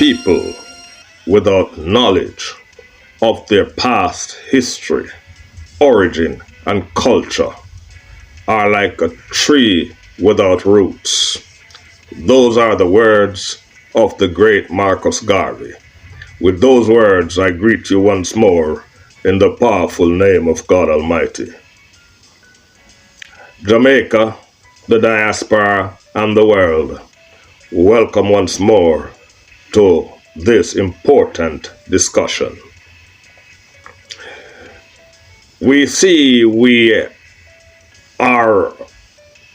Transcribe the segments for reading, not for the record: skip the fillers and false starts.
people without knowledge of their past history, origin, and culture are like a tree without roots. Those are the words of the great Marcus Garvey. With those words, I greet you once more in the powerful name of God Almighty. Jamaica, the diaspora, and the world, welcome once more to this important discussion. We see we are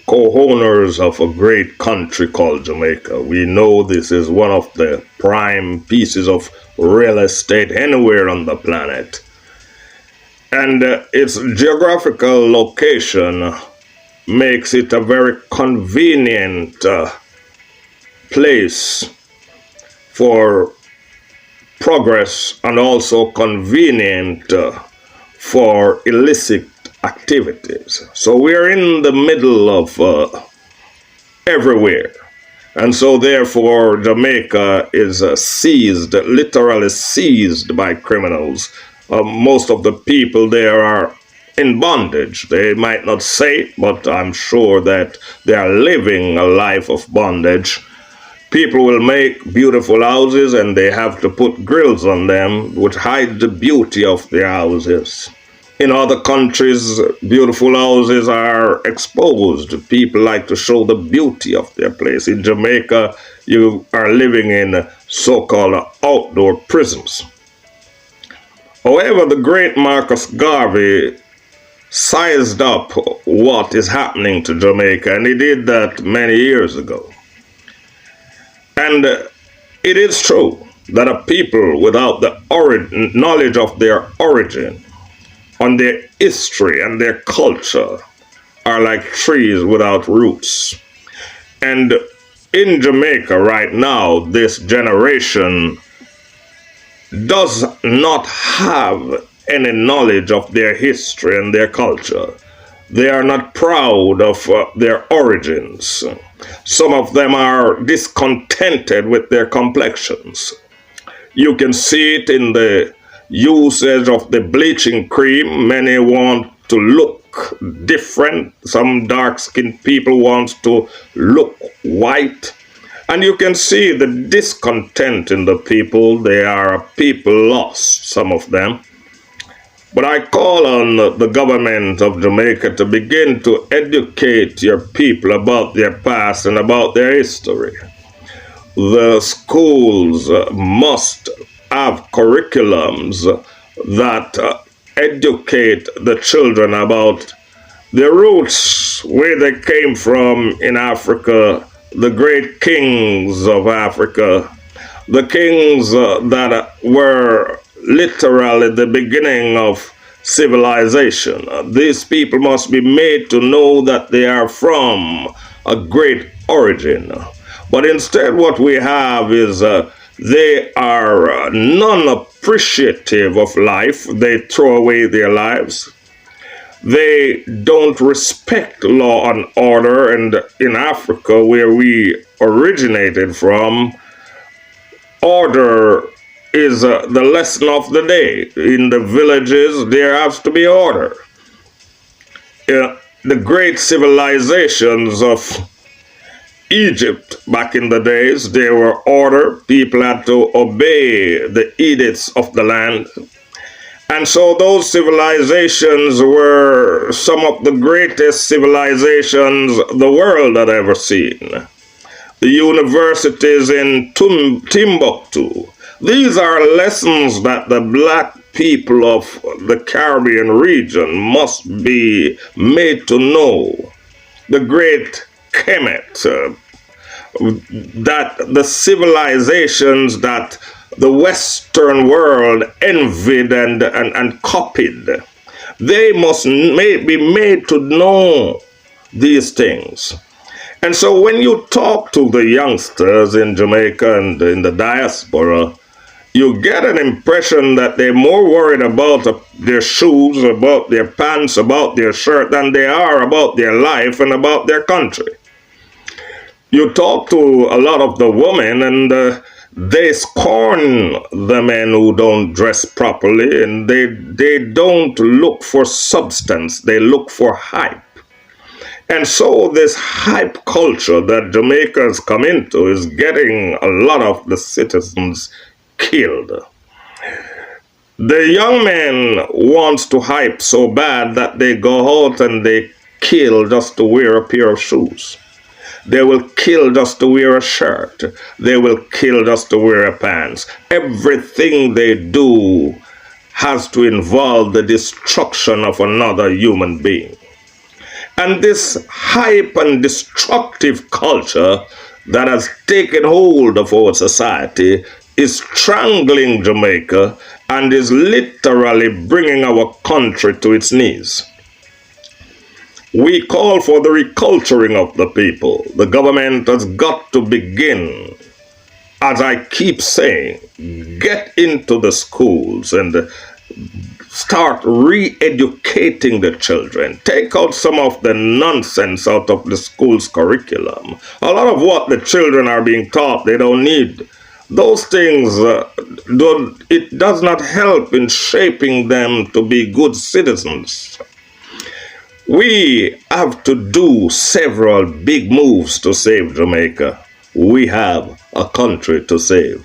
co-owners of a great country called Jamaica. We know this is one of the prime pieces of real estate anywhere on the planet. And its geographical location makes it a very convenient place for progress and also convenient for illicit activities. So we're in the middle of everywhere. And so therefore Jamaica is seized, literally seized by criminals. Most of the people there are in bondage. They might not say it, but I'm sure that they are living a life of bondage. People will make beautiful houses and they have to put grills on them which hide the beauty of their houses. In other countries, beautiful houses are exposed. People like to show the beauty of their place. In Jamaica, you are living in so-called outdoor prisons. However, the great Marcus Garvey sized up what is happening to Jamaica, and he did that many years ago. And it is true that a people without the knowledge of their origin, on their history and their culture, are like trees without roots. And in Jamaica right now, this generation does not have any knowledge of their history and their culture. They are not proud of their origins. Some of them are discontented with their complexions. You can see it in the usage of the bleaching cream. Many want to look different. Some dark-skinned people want to look white. And you can see the discontent in the people. They are people lost, some of them. But I call on the government of Jamaica to begin to educate your people about their past and about their history. The schools must have curriculums that educate the children about their roots, where they came from in Africa, the great kings of Africa, the kings that were literally the beginning of civilization. These people must be made to know that they are from a great origin. But instead what we have is they are non-appreciative of life. They throw away their lives. They don't respect law and order. And in Africa, where we originated from, order is the lesson of the day. In the villages, there has to be order. The great civilizations of Egypt back in the days, there were order. People had to obey the edicts of the land. And so those civilizations were some of the greatest civilizations the world had ever seen. The universities in Timbuktu, these are lessons that the black people of the Caribbean region must be made to know. The great Kemet, that the civilizations that the Western world envied and copied, they must be made to know these things. And so when you talk to the youngsters in Jamaica and in the diaspora, you get an impression that they're more worried about their shoes, about their pants, about their shirt, than they are about their life and about their country. You talk to a lot of the women and They scorn the men who don't dress properly, and they don't look for substance, they look for hype. And so this hype culture that Jamaica has come into is getting a lot of the citizens killed. The young man wants to hype so bad that they go out and they kill just to wear a pair of shoes. They will kill just to wear a shirt. They will kill just to wear a pants. Everything they do has to involve the destruction of another human being. And this hype and destructive culture that has taken hold of our society is strangling Jamaica and is literally bringing our country to its knees. We call for the reculturing of the people. The government has got to begin, as I keep saying, get into the schools and start re-educating the children. Take out some of the nonsense out of the school's curriculum. A lot of what the children are being taught, they don't need. Those things, it does not help in shaping them to be good citizens. We have to do several big moves to save Jamaica. We have a country to save.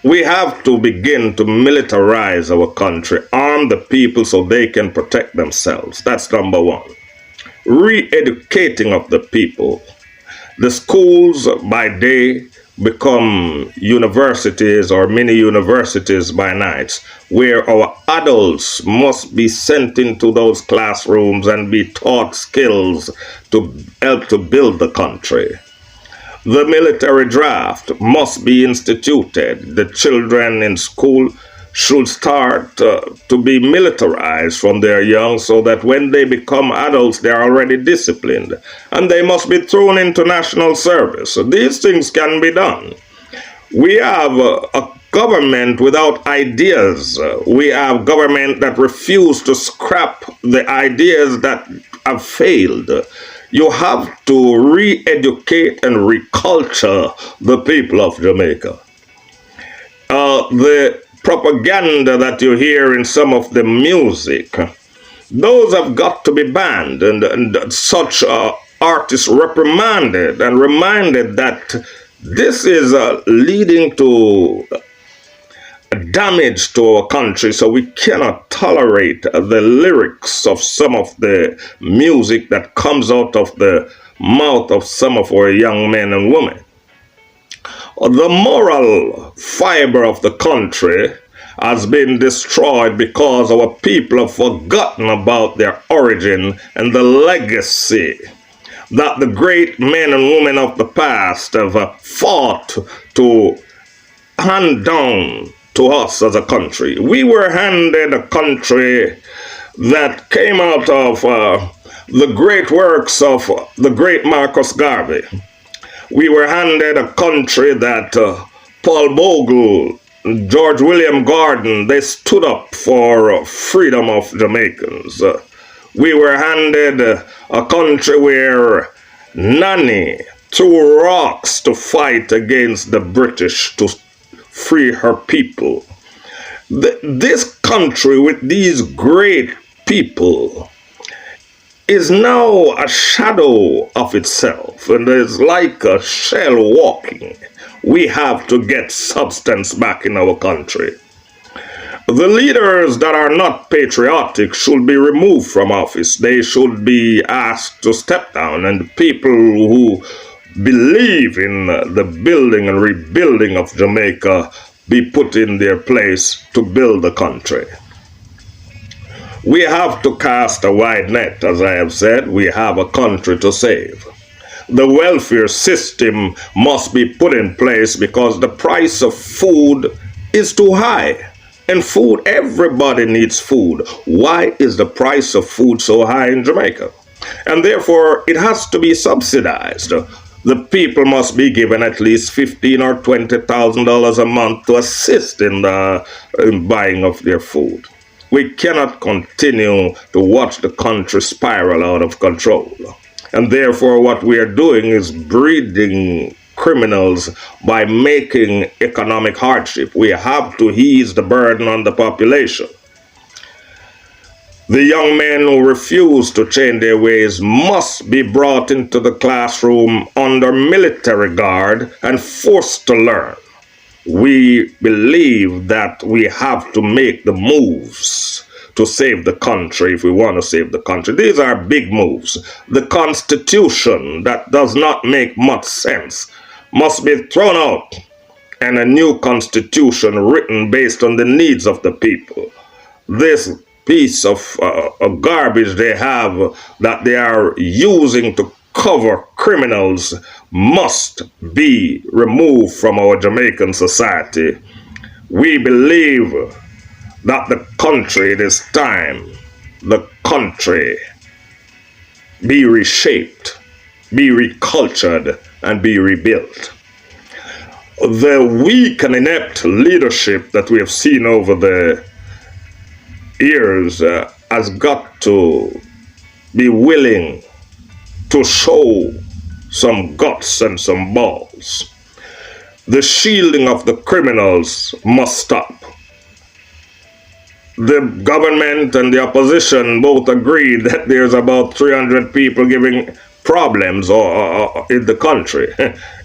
We have to begin to militarize our country, arm the people so they can protect themselves. That's number one. Re-educating of the people. The schools by day become universities or mini universities by night, where our adults must be sent into those classrooms and be taught skills to help to build the country. The military draft must be instituted. The children in school should start to be militarized from their young so that when they become adults, they are already disciplined. And they must be thrown into national service. So these things can be done. We have a government without ideas. We have government that refuse to scrap the ideas that have failed. You have to re-educate and reculture the people of Jamaica. The propaganda that you hear in some of the music, those have got to be banned, and such artists reprimanded and reminded that this is leading to damage to our country, so we cannot tolerate the lyrics of some of the music that comes out of the mouth of some of our young men and women. The moral fiber of the country has been destroyed because our people have forgotten about their origin and the legacy that the great men and women of the past have fought to hand down to us as a country. We were handed a country that came out of the great works of the great Marcus Garvey. We were handed a country that Paul Bogle, George William Gordon, they stood up for freedom of Jamaicans. We were handed a country where Nanny threw rocks to fight against the British to free her people. This country with these great people is now a shadow of itself and is like a shell walking. We have to get substance back in our country. The leaders that are not patriotic should be removed from office. They should be asked to step down, and people who believe in the building and rebuilding of Jamaica be put in their place to build the country. We have to cast a wide net, as I have said. We have a country to save. The welfare system must be put in place because the price of food is too high. And food, everybody needs food. Why is the price of food so high in Jamaica? And therefore, it has to be subsidized. The people must be given at least $15,000 or $20,000 a month to assist in the buying of their food. We cannot continue to watch the country spiral out of control. And therefore, what we are doing is breeding criminals by making economic hardship. We have to ease the burden on the population. The young men who refuse to change their ways must be brought into the classroom under military guard and forced to learn. We believe that we have to make the moves to save the country if we want to save the country. These are big moves. The Constitution that does not make much sense must be thrown out and a new Constitution written based on the needs of the people. This piece of garbage they have that they are using to cover criminals must be removed from our Jamaican society. We believe that the country, it is time the country be reshaped, be recultured, and be rebuilt. The weak and inept leadership that we have seen over the years has got to be willing to show some guts and some balls. The shielding of the criminals must stop. The government and the opposition both agreed that there's about 300 people giving problems in the country.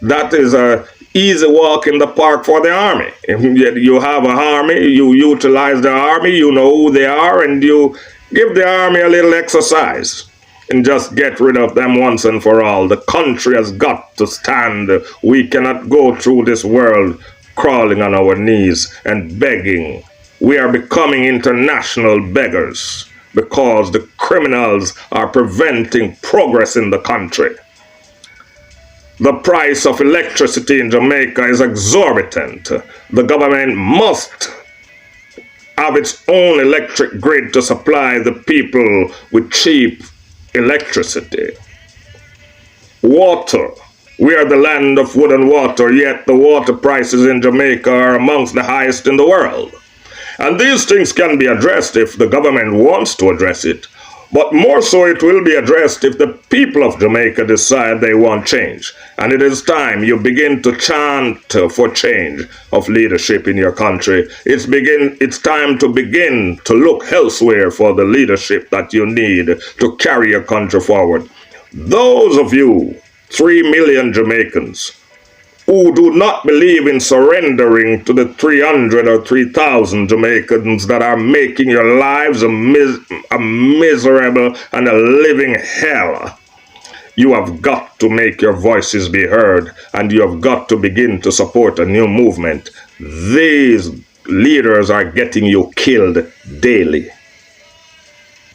That is a easy walk in the park for the army. You have an army, you utilize the army, you know who they are, and you give the army a little exercise and just get rid of them once and for all. The country has got to stand. We cannot go through this world crawling on our knees and begging. We are becoming international beggars because the criminals are preventing progress in the country. The price of electricity in Jamaica is exorbitant. The government must have its own electric grid to supply the people with cheap electricity. Water. We are the land of wood and water, yet the water prices in Jamaica are amongst the highest in the world. And these things can be addressed if the government wants to address it. But more so it will be addressed if the people of Jamaica decide they want change. And it is time you begin to chant for change of leadership in your country. It's time to begin to look elsewhere for the leadership that you need to carry your country forward. Those of you, 3 million Jamaicans, who do not believe in surrendering to the 300 or 3,000 Jamaicans that are making your lives a miserable and a living hell. You have got to make your voices be heard, and you have got to begin to support a new movement. These leaders are getting you killed daily.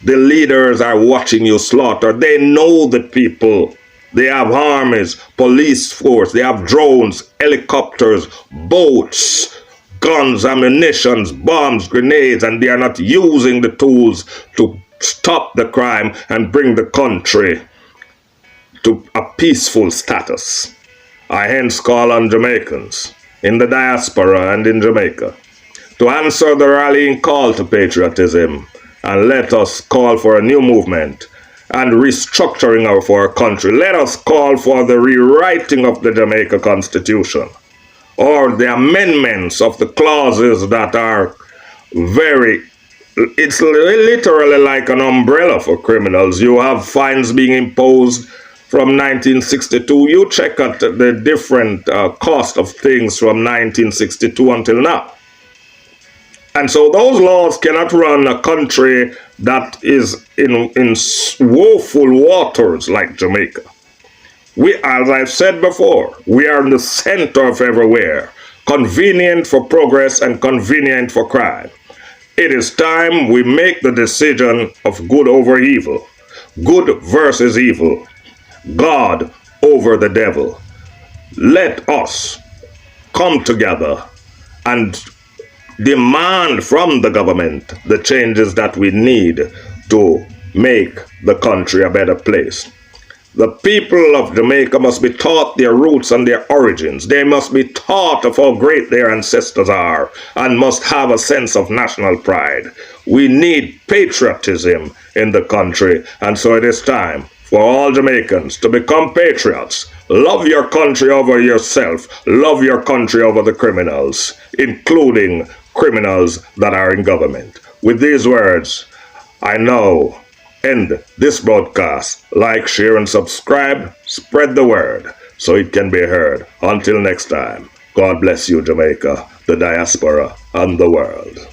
The leaders are watching you slaughter. They know the people. They have armies, police force, they have drones, helicopters, boats, guns, ammunitions, bombs, grenades, and they are not using the tools to stop the crime and bring the country to a peaceful status. I hence call on Jamaicans in the diaspora and in Jamaica to answer the rallying call to patriotism and let us call for a new movement and restructuring of our country. Let us call for the rewriting of the Jamaica Constitution or the amendments of the clauses that are it's literally like an umbrella for criminals. You have fines being imposed from 1962. You check out the different cost of things from 1962 until now. And so those laws cannot run a country that is in woeful waters like Jamaica. As I've said before, we are in the center of everywhere, convenient for progress and convenient for crime. It is time we make the decision of good over evil, good versus evil, God over the devil. Let us come together and demand from the government the changes that we need to make the country a better place. The people of Jamaica must be taught their roots and their origins. They must be taught of how great their ancestors are and must have a sense of national pride. We need patriotism in the country, and so it is time for all Jamaicans to become patriots. Love your country over yourself. Love your country over the criminals, including criminals that are in government. With these words, I now end this broadcast. Like, share, and subscribe. Spread the word so it can be heard. Until next time, God bless you, Jamaica, the diaspora, and the world.